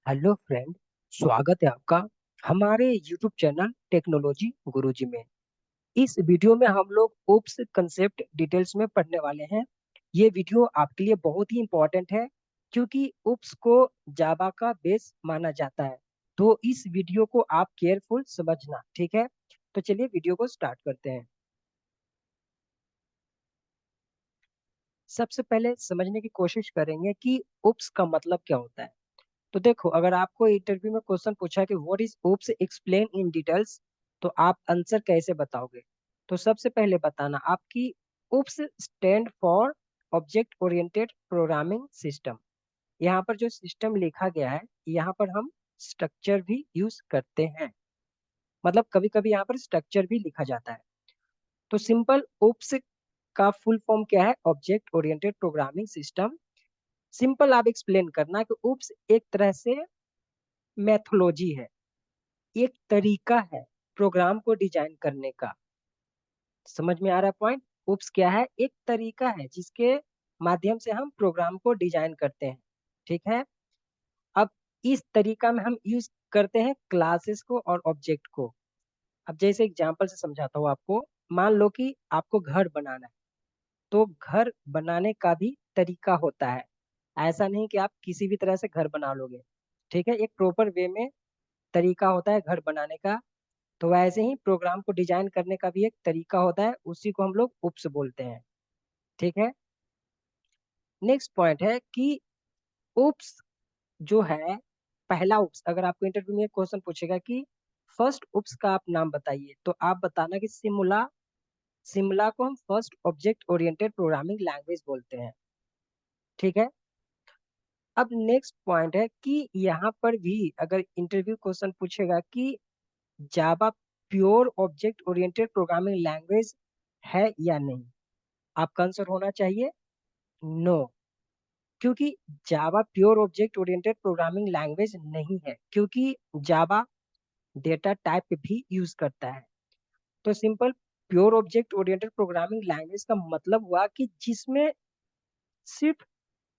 Hello friend. स्वागत है आपका हमारे यूट्यूब चैनल टेक्नोलॉजी गुरुजी में। इस वीडियो में हम लोग ओप्स कंसेप्ट डिटेल्स में पढ़ने वाले हैं। ये वीडियो आपके लिए बहुत ही इंपॉर्टेंट है क्योंकि ओप्स को जावा का बेस माना जाता है। तो इस वीडियो को आप केयरफुल समझना, ठीक है। तो चलिए वीडियो को स्टार्ट करते हैं। सबसे पहले समझने की कोशिश करेंगे कि ओप्स का मतलब क्या होता है। तो देखो, अगर आपको इंटरव्यू में क्वेश्चन पूछा कि what is OOPS, explain in details, तो आप आंसर कैसे बताओगे। तो सबसे पहले बताना आपकी OOPS stand for object oriented programming system. यहाँ पर जो सिस्टम लिखा गया है, यहाँ पर हम स्ट्रक्चर भी यूज करते हैं। मतलब कभी कभी यहाँ पर स्ट्रक्चर भी लिखा जाता है। तो सिंपल ओप्स का फुल फॉर्म क्या है? Object oriented programming system. Simple आप एक्सप्लेन करना कि ओप्स एक तरह से मैथोलॉजी है, एक तरीका है प्रोग्राम को डिजाइन करने का। समझ में आ रहा है पॉइंट? उप्स क्या है? एक तरीका है जिसके माध्यम से हम प्रोग्राम को डिजाइन करते हैं, ठीक है। अब इस तरीका में हम यूज करते हैं क्लासेस को और ऑब्जेक्ट को। अब जैसे एग्जांपल से समझाता हूँ आपको। मान लो कि आपको घर बनाना है, तो घर बनाने का भी तरीका होता है। ऐसा नहीं कि आप किसी भी तरह से घर बना लोगे, ठीक है। एक प्रॉपर वे में तरीका होता है घर बनाने का। तो वैसे ही प्रोग्राम को डिजाइन करने का भी एक तरीका होता है, उसी को हम लोग उप्स बोलते हैं, ठीक है। नेक्स्ट पॉइंट है कि उप्स जो है, पहला उप्स, अगर आपको इंटरव्यू में क्वेश्चन पूछेगा कि फर्स्ट उप्स का आप नाम बताइए, तो आप बताना कि सिमुला। सिमुला को हम first object oriented programming language बोलते हैं, ठीक है। अब नेक्स्ट पॉइंट है कि यहाँ पर भी अगर इंटरव्यू क्वेश्चन पूछेगा कि Java pure object oriented programming language है या नहीं, आपका आंसर होना चाहिए नो। क्योंकि Java pure object oriented programming language नहीं है, क्योंकि जावा डेटा टाइप भी यूज करता है। तो simple pure object oriented programming language का मतलब हुआ कि जिसमें सिर्फ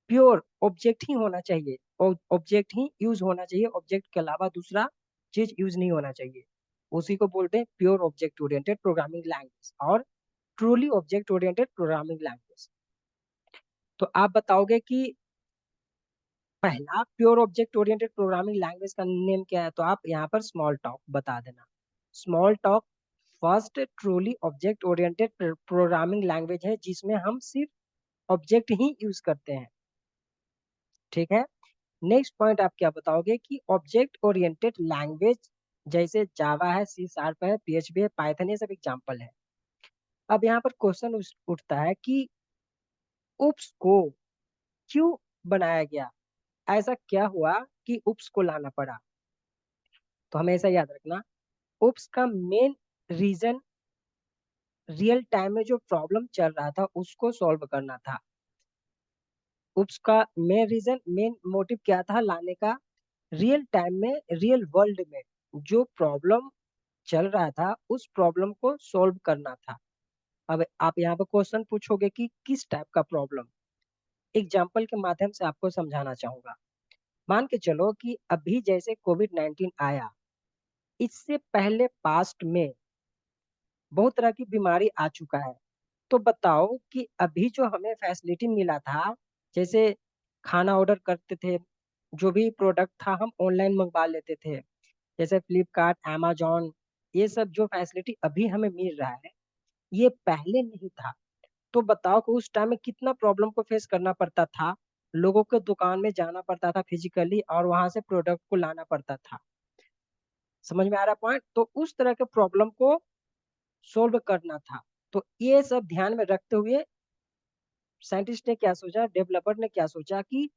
प्योर ऑब्जेक्ट ही होना चाहिए और ऑब्जेक्ट ही यूज होना चाहिए, ऑब्जेक्ट के अलावा दूसरा चीज यूज नहीं होना चाहिए। उसी को बोलते हैं pure object oriented programming language और truly object oriented programming language. तो आप बताओगे कि पहला pure object oriented programming language का नेम क्या है, तो आप यहाँ पर स्मॉल टॉक बता देना। Small talk first truly object oriented programming language है जिसमें हम सिर्फ ऑब्जेक्ट ही यूज करते हैं, ठीक है। नेक्स्ट पॉइंट आप क्या बताओगे कि ऑब्जेक्ट ओरिएंटेड लैंग्वेज जैसे जावा है, सी शार्प है, पीएचपी है, पाइथन, ये सब एग्जांपल है। अब यहाँ पर क्वेश्चन उठता है कि उप्स को क्यों बनाया गया, ऐसा क्या हुआ कि उप्स को लाना पड़ा। तो हमेशा याद रखना, उप्स का मेन रीजन रियल टाइम में जो प्रॉब्लम चल रहा था उसको सॉल्व करना था। उप्स का मेन रीजन, मेन मोटिव क्या था लाने का? रियल टाइम में, रियल वर्ल्ड में जो प्रॉब्लम चल रहा था उस प्रॉब्लम को सॉल्व करना था। अब आप यहाँ पर क्वेश्चन पूछोगे कि किस टाइप का प्रॉब्लम। एग्जाम्पल के माध्यम से आपको समझाना चाहूंगा। मान के चलो कि अभी जैसे कोविड 19 आया, इससे पहले पास्ट में बहुत तरह की बीमारी आ चुका है। तो बताओ कि अभी जो हमें फैसिलिटी मिला था, जैसे खाना ऑर्डर करते थे, जो भी प्रोडक्ट था हम ऑनलाइन मंगवा लेते थे, जैसे फ्लिपकार्ट, amazon, ये सब जो फैसिलिटी अभी हमें मिल रहा है, ये पहले नहीं था। तो बताओ कि उस टाइम में कितना प्रॉब्लम को फेस करना पड़ता था। लोगों को दुकान में जाना पड़ता था फिजिकली और वहां से प्रोडक्ट को लाना पड़ता था। समझ में आ रहा पॉइंट? तो उस तरह के प्रॉब्लम को सोल्व करना था। तो ये सब ध्यान में रखते हुए साइंटिस्ट ने क्या सोचा, डेवलपर ने क्या सोचा कि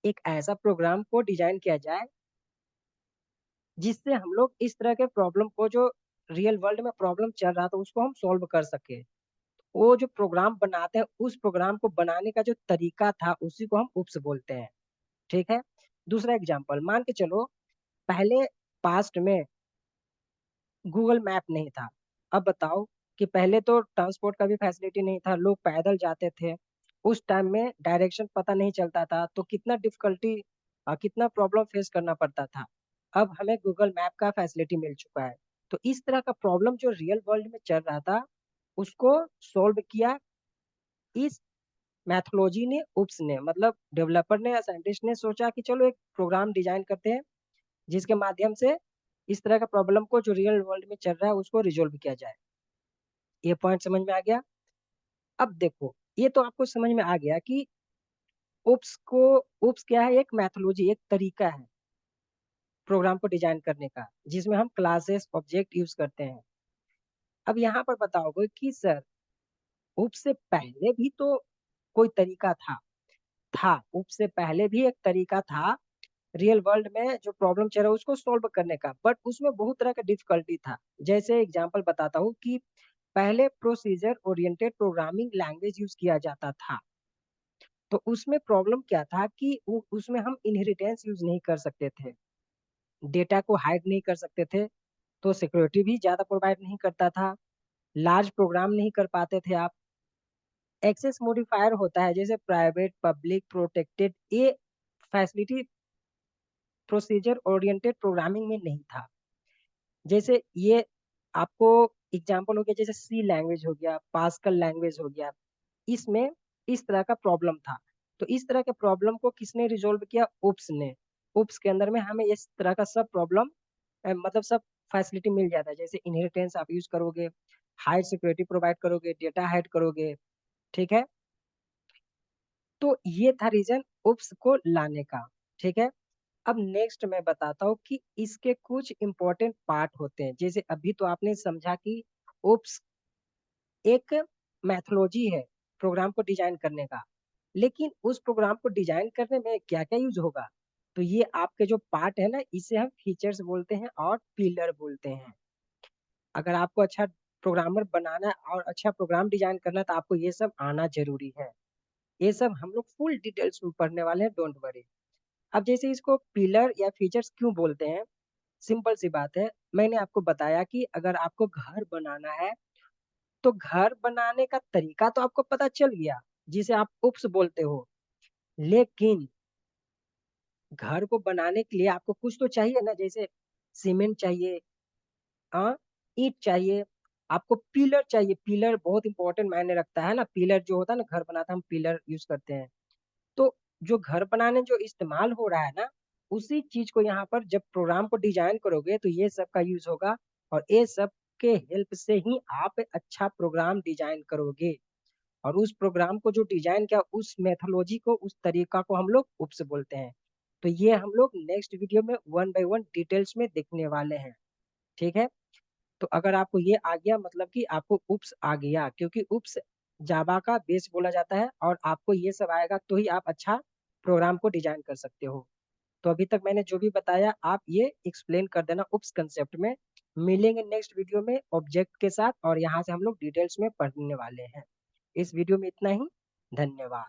एक ऐसा प्रोग्राम को डिजाइन किया जाए जिससे हम लोग इस तरह के प्रॉब्लम को, जो रियल वर्ल्ड में प्रॉब्लम चल रहा था, उसको हम सॉल्व कर सके। वो जो प्रोग्राम बनाते हैं, उस प्रोग्राम को बनाने का जो तरीका था उसी को हम उप्स बोलते हैं, ठीक है। दूसरा एग्जांपल मान के चलो, पहले पास्ट में गूगल मैप नहीं था। अब बताओ कि पहले तो ट्रांसपोर्ट का भी फैसिलिटी नहीं था, लोग पैदल जाते थे। उस टाइम में डायरेक्शन पता नहीं चलता था, तो कितना डिफिकल्टी कितना प्रॉब्लम फेस करना पड़ता था। अब हमें गूगल मैप का फैसिलिटी मिल चुका है। तो इस तरह का प्रॉब्लम जो रियल वर्ल्ड में चल रहा था, उसको सॉल्व किया इस मैथोलॉजी ने, उप्स ने, मतलब डेवलपर ने या साइंटिस्ट ने सोचा कि चलो एक प्रोग्राम डिजाइन करते हैं जिसके माध्यम से इस तरह का प्रॉब्लम को जो रियल वर्ल्ड में चल रहा है उसको रिजोल्व किया जाए। ये पॉइंट समझ में आ गया। अब देखो, ये तो आपको समझ में आ गया कि उप्स को, उप्स क्या है, एक मैथोलॉजी, एक तरीका है प्रोग्राम को डिजाइन करने का, जिसमें हम क्लासेस ऑब्जेक्ट यूज करते हैं। अब यहाँ पर बताओगे कि सर उप्स से पहले भी तो कोई तरीका था उप्स से पहले भी एक तरीका था रियल वर्ल्ड में जो प्रॉब्लम चल रहा है उसको सॉल्व करने का, बट उसमें बहुत तरह का डिफिकल्टी था। जैसे एग्जांपल बताता हूँ कि पहले procedure oriented programming language use किया जाता था। तो उसमें प्रॉब्लम क्या था कि उसमें हम इनहेरिटेंस यूज नहीं कर सकते थे, डेटा को हाइड नहीं कर सकते थे, तो सिक्योरिटी भी ज्यादा प्रोवाइड नहीं करता था, लार्ज प्रोग्राम नहीं कर पाते थे आप। एक्सेस मॉडिफायर होता है जैसे प्राइवेट, पब्लिक, प्रोटेक्टेड, ये फैसिलिटी प्रोसीजर ओरिएंटेड प्रोग्रामिंग में नहीं था। जैसे ये आपको एग्जांपल हो गया, जैसे सी लैंग्वेज हो गया, पास्कल लैंग्वेज हो गया, इसमें इस तरह का प्रॉब्लम था। तो इस तरह के प्रॉब्लम को किसने रिजोल्व किया? उप्स ने। उप्स के अंदर में हमें इस तरह का सब प्रॉब्लम, मतलब सब फैसिलिटी मिल जाता है। जैसे इनहेरिटेंस आप यूज करोगे, हाई सिक्योरिटी प्रोवाइड करोगे, डेटा हाइड करोगे, ठीक है। तो ये था रीजन उप्स को लाने का, ठीक है। अब नेक्स्ट मैं बताता हूँ कि इसके कुछ इंपॉर्टेंट पार्ट होते हैं। जैसे अभी तो आपने समझा कि ओप्स एक मैथोलॉजी है प्रोग्राम को डिजाइन करने का, लेकिन उस प्रोग्राम को डिजाइन करने में क्या क्या यूज होगा, तो ये आपके जो पार्ट है ना, इसे हम फीचर्स बोलते हैं और पिलर बोलते हैं। अगर आपको अच्छा प्रोग्रामर बनाना है और अच्छा प्रोग्राम डिजाइन करना है तो आपको ये सब आना जरूरी है। ये सब हम लोग फुल डिटेल्स में पढ़ने वाले हैं, डोंट वरी। अब जैसे इसको पिलर या फीचर्स क्यों बोलते हैं, सिंपल सी बात है। मैंने आपको बताया कि अगर आपको घर बनाना है तो घर बनाने का तरीका तो आपको पता चल गया, जिसे आप उप्स बोलते हो। लेकिन घर को बनाने के लिए आपको कुछ तो चाहिए ना, जैसे सीमेंट चाहिए, हाँ, ईंट चाहिए, आपको पिलर चाहिए। पिलर बहुत इंपॉर्टेंट मायने रखता है ना, पिलर जो होता है ना, घर बनाता हम पिलर यूज करते हैं। तो जो घर बनाने जो इस्तेमाल हो रहा है ना, उसी चीज को यहाँ पर जब प्रोग्राम को डिजाइन करोगे तो ये सब का यूज होगा, और ये सब के हेल्प से ही आप अच्छा प्रोग्राम डिजाइन करोगे। और उस प्रोग्राम को जो डिजाइन किया, उस मेथोलॉजी को, उस तरीका को हम लोग उप्स बोलते हैं। तो ये हम लोग नेक्स्ट वीडियो में वन बाय वन डिटेल्स में देखने वाले हैं, ठीक है। तो अगर आपको ये आ गया, मतलब कि आपको उप्स आ गया, क्योंकि उप्स जावा का बेस बोला जाता है, और आपको ये सब आएगा तो ही आप अच्छा प्रोग्राम को डिजाइन कर सकते हो। तो अभी तक मैंने जो भी बताया आप ये एक्सप्लेन कर देना उप्स कंसेप्ट में। मिलेंगे नेक्स्ट वीडियो में ऑब्जेक्ट के साथ, और यहाँ से हम लोग डिटेल्स में पढ़ने वाले हैं। इस वीडियो में इतना ही। धन्यवाद।